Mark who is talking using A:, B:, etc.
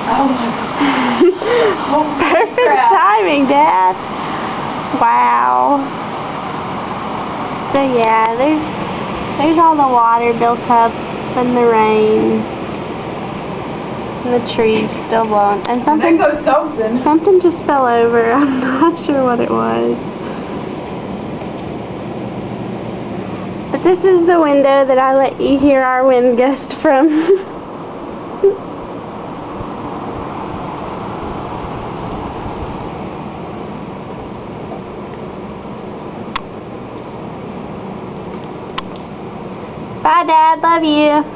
A: Oh my God.
B: Perfect timing, Dad. Wow. So yeah, there's all the water built up in the rain. And the trees still blowing. And something,
A: there goes something.
B: Something just fell over. I'm not sure what it was. But this is the window that I let you hear our wind gust from. Bye, Dad. Love you.